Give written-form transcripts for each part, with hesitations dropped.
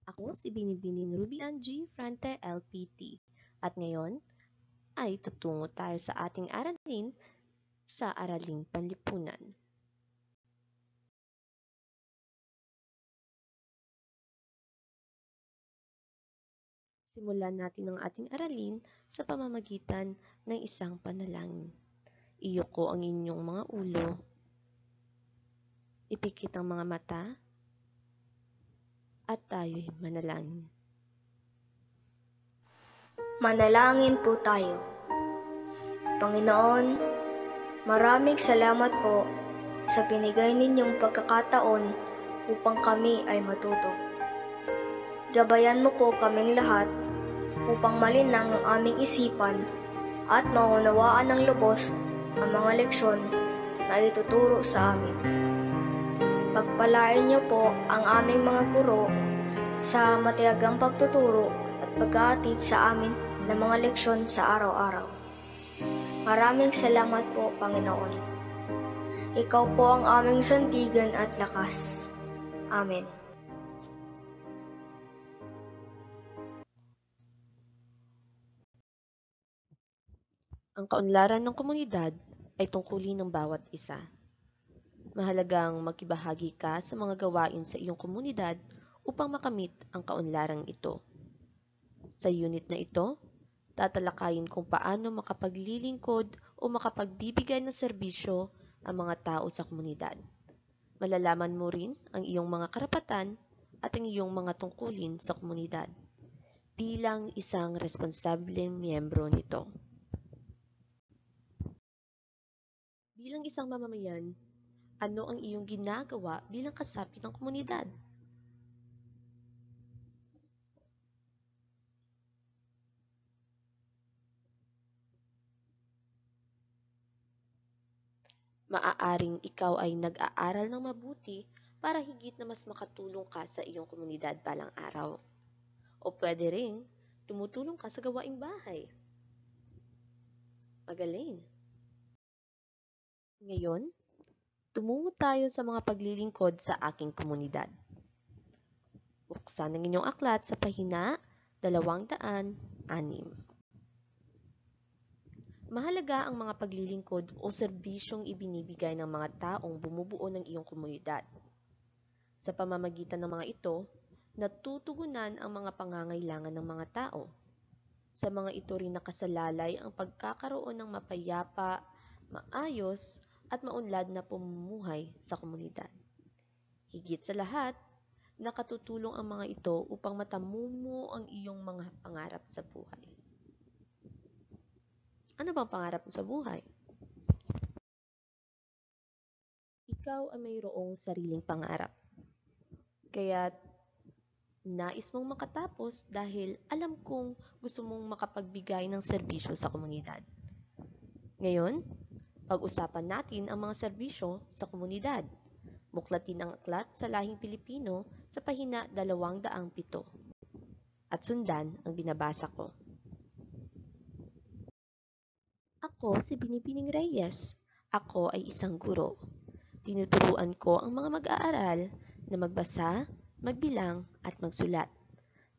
Ako si Binibining Rubian G. Frante LPT at ngayon ay tutungo tayo sa ating aralin sa Araling Panlipunan. Simulan natin ang ating aralin sa pamamagitan ng isang panalangin. Iyuko ang inyong mga ulo, ipikit ang mga mata, at tayo'y manalangin. Manalangin po tayo. Panginoon, maraming salamat po sa binigay ninyong pagkakataon upang kami ay matuto. Gabayan mo po kaming lahat upang malinang ang aming isipan at maunawaan ng lubos ang mga leksyon na ituturo sa amin. Pagpalain niyo po ang aming mga guro sa matiyagang pagtuturo at pag-aatid sa amin ng mga leksyon sa araw-araw. Maraming salamat po, Panginoon. Ikaw po ang aming sandigan at lakas. Amen. Ang kaunlaran ng komunidad ay tungkulin ng bawat isa. Mahalagang makibahagi ka sa mga gawain sa iyong komunidad upang makamit ang kaunlarang ito. Sa unit na ito, tatalakayin kung paano makapaglilingkod o makapagbibigay ng serbisyo ang mga tao sa komunidad. Malalaman mo rin ang iyong mga karapatan at ang iyong mga tungkulin sa komunidad bilang isang responsableng miyembro nito. Bilang isang mamamayan, ano ang iyong ginagawa bilang kasapi ng komunidad? Maaaring ikaw ay nag-aaral ng mabuti para higit na mas makatulong ka sa iyong komunidad balang araw. O pwede ring tumutulong ka sa gawaing bahay. Magaling! Ngayon, tumungo tayo sa mga paglilingkod sa aking komunidad. Buksan ang inyong aklat sa pahina 206. Mahalaga ang mga paglilingkod o serbisyong ibinibigay ng mga taong bumubuo ng iyong komunidad. Sa pamamagitan ng mga ito, natutugunan ang mga pangangailangan ng mga tao. Sa mga ito rin nakasalalay ang pagkakaroon ng mapayapa, maayos, at maunlad na pamumuhay sa komunidad. Higit sa lahat, nakatutulong ang mga ito upang matamumo ang iyong mga pangarap sa buhay. Ano bang pangarap mo sa buhay? Ikaw ay mayroong sariling pangarap. Kaya nais mong makatapos dahil alam kong gusto mong makapagbigay ng serbisyo sa komunidad. Ngayon, pag-usapan natin ang mga serbisyo sa komunidad. Buklatin ang aklat sa lahing Pilipino sa pahina 207 at sundan ang binabasa ko. Ako si Binibining Reyes. Ako ay isang guro. Tinuturuan ko ang mga mag-aaral na magbasa, magbilang at magsulat.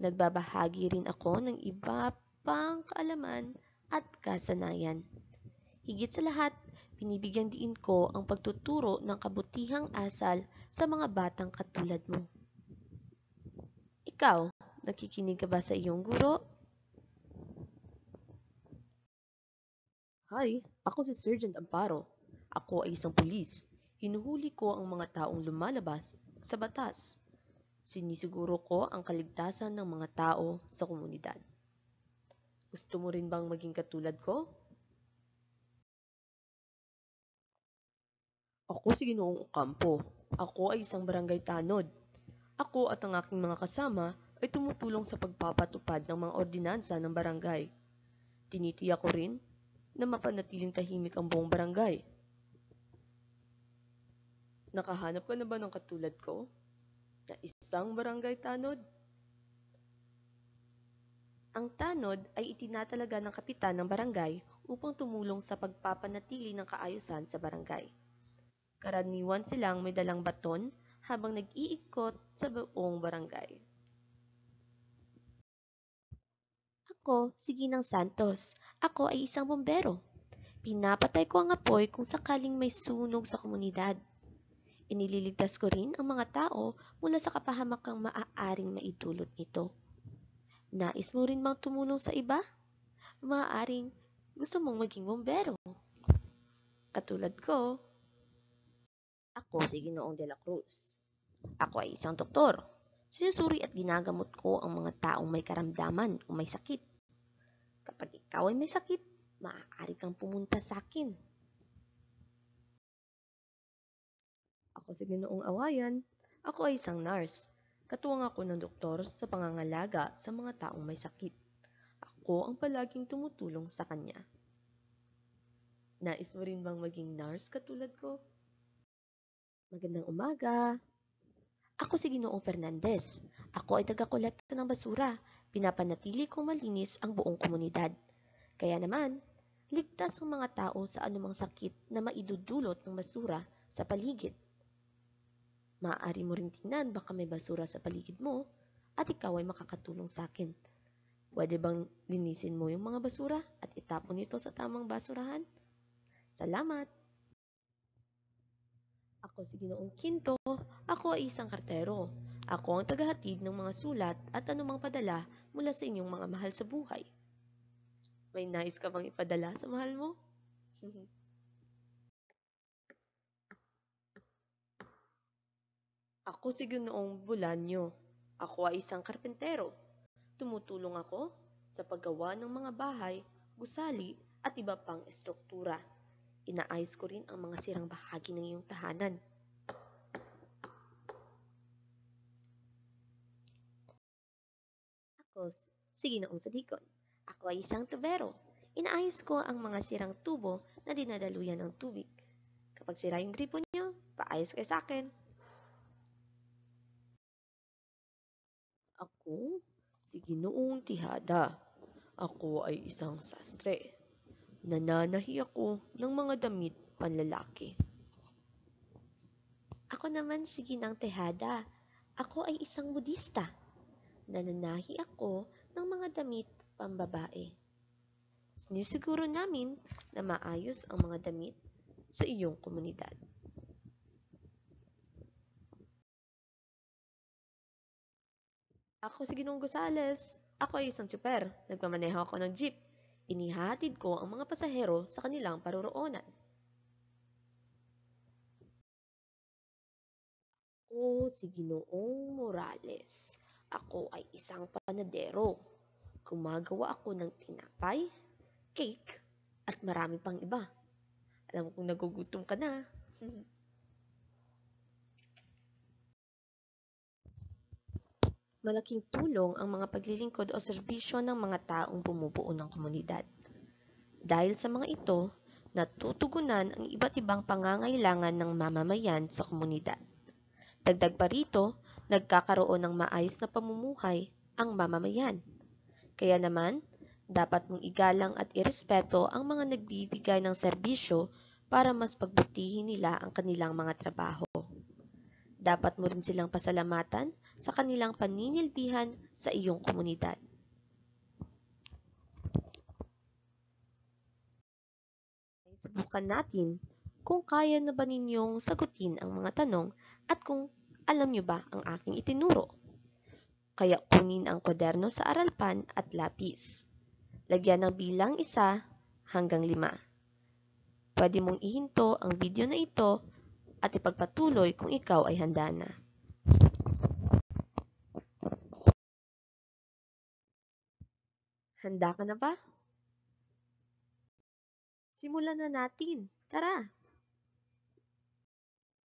Nagbabahagi rin ako ng iba pang kaalaman at kasanayan. Higit sa lahat, binibigyan diin ko ang pagtuturo ng kabutihang asal sa mga batang katulad mo. Ikaw, nakikinig ka ba sa iyong guro? Hi, ako si Sergeant Amparo. Ako ay isang pulis. Hinuhuli ko ang mga taong lumalabas sa batas. Sinisiguro ko ang kaligtasan ng mga tao sa komunidad. Gusto mo rin bang maging katulad ko? Ako si Ginoong Ocampo. Ako ay isang barangay tanod. Ako at ang aking mga kasama ay tumutulong sa pagpapatupad ng mga ordinansa ng barangay. Tinitiyak ko rin na mapanatiling tahimik ang buong barangay. Nakahanap ka na ba ng katulad ko? Na isang barangay tanod? Ang tanod ay itinatalaga ng kapitan ng barangay upang tumulong sa pagpapanatili ng kaayusan sa barangay. Karaniwan silang may dalang baton habang nag-iikot sa buong barangay. Ako, si Ginang Santos. Ako ay isang bombero. Pinapatay ko ang apoy kung sakaling may sunog sa komunidad. Inililigtas ko rin ang mga tao mula sa kapahamakang maaaring maidulot nito. Nais mo rin bang tumulong sa iba? Maaaring gusto mong maging bombero. Katulad ko, ako si Ginoong de la Cruz. Ako ay isang doktor. Sinusuri at ginagamot ko ang mga taong may karamdaman o may sakit. Kapag ikaw ay may sakit, maaari kang pumunta sa akin. Ako si Ginoong Awayan. Ako ay isang nurse. Katuwang ako ng doktor sa pangangalaga sa mga taong may sakit. Ako ang palaging tumutulong sa kanya. Nais mo rin bang maging nurse katulad ko? Magandang umaga. Ako si Ginoong Fernandez. Ako ay taga-kolekta ng basura. Pinapanatili kong malinis ang buong komunidad. Kaya naman, ligtas ang mga tao sa anumang sakit na maidudulot ng basura sa paligid. Maaari mo rin tingnan baka may basura sa paligid mo at ikaw ay makakatulong sa akin. Pwede bang linisin mo yung mga basura at itapon ito sa tamang basurahan? Salamat! Ako si Ginoong Quinto. Ako ay isang kartero. Ako ang tagahatid ng mga sulat at anumang padala mula sa inyong mga mahal sa buhay. May nais ka bang ipadala sa mahal mo? Ako si Ginoong Bulanyo. Ako ay isang karpentero. Tumutulong ako sa paggawa ng mga bahay, gusali at iba pang estruktura. Inaayos ko rin ang mga sirang bahagi ng iyong tahanan. Ako si Ginoong Sadikon. Ako ay isang tubero. Inaayos ko ang mga sirang tubo na dinadaluyan ng tubig. Kapag sira yung gripo niyo, paayos kayo sa akin. Ako si Ginoong Tihada. Ako ay isang sastre. Nananahi ako ng mga damit panlalaki. Ako naman si Ginang Tejada. Ako ay isang budista. Nananahi ako ng mga damit pambabae. Sinisiguro namin na maayos ang mga damit sa iyong komunidad. Ako si Ginong Gonzales. Ako ay isang tsuper. Nagmamaneho ako ng jeep. Inihahatid ko ang mga pasahero sa kanilang paroroonan. Ako si Ginoong Morales. Ako ay isang panadero. Gumagawa ako ng tinapay, cake, at marami pang iba. Alam kong nagugutom ka na. Malaking tulong ang mga paglilingkod o serbisyo ng mga taong bumubuo ng komunidad. Dahil sa mga ito, natutugunan ang iba't ibang pangangailangan ng mamamayan sa komunidad. Dagdag pa rito, nagkakaroon ng maayos na pamumuhay ang mamamayan. Kaya naman, dapat mong igalang at irespeto ang mga nagbibigay ng serbisyo para mas pagbutihin nila ang kanilang mga trabaho. Dapat mo rin silang pasalamatan sa kanilang paninilbihan sa iyong komunidad. Subukan natin kung kaya na ba ninyong sagutin ang mga tanong at kung alam nyo ba ang aking itinuro. Kaya kunin ang kwaderno sa aralpan at lapis. Lagyan ng bilang 1 hanggang 5. Pwede mong ihinto ang video na ito at ipagpatuloy kung ikaw ay handa na. Handa ka na ba? Simulan na natin. Tara!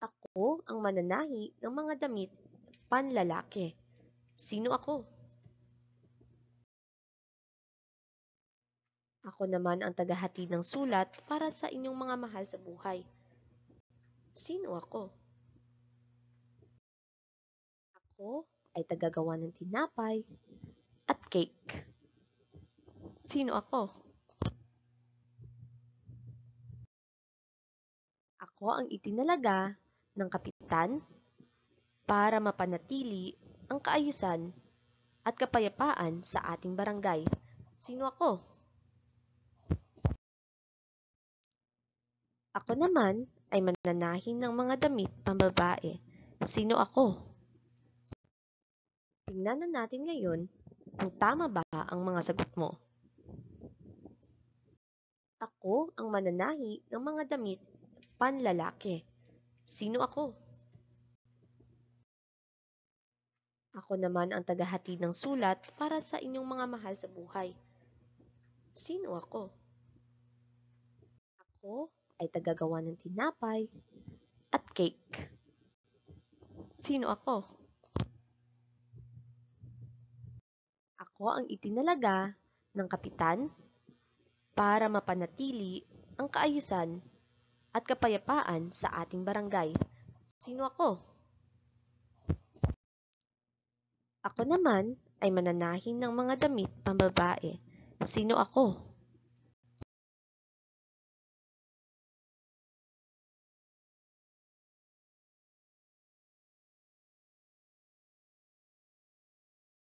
Ako ang mananahi ng mga damit panlalaki. Sino ako? Ako naman ang tagahatid ng sulat para sa inyong mga mahal sa buhay. Sino ako? Ako ay tagagawa ng tinapay at cake. Sino ako? Ako ang itinalaga ng kapitan para mapanatili ang kaayusan at kapayapaan sa ating barangay. Sino ako? Ako naman ay mananahin ng mga damit pambabae. Sino ako? Tingnan na natin ngayon kung tama ba ang mga sagot mo. Ako ang mananahi ng mga damit panlalaki. Sino ako? Ako naman ang tagahatid ng sulat para sa inyong mga mahal sa buhay. Sino ako? Ako ay tagagawa ng tinapay at cake. Sino ako? Ako ang itinalaga ng kapitan para mapanatili ang kaayusan at kapayapaan sa ating barangay. Sino ako? Ako naman ay mananahin ng mga damit pambabae. Sino ako?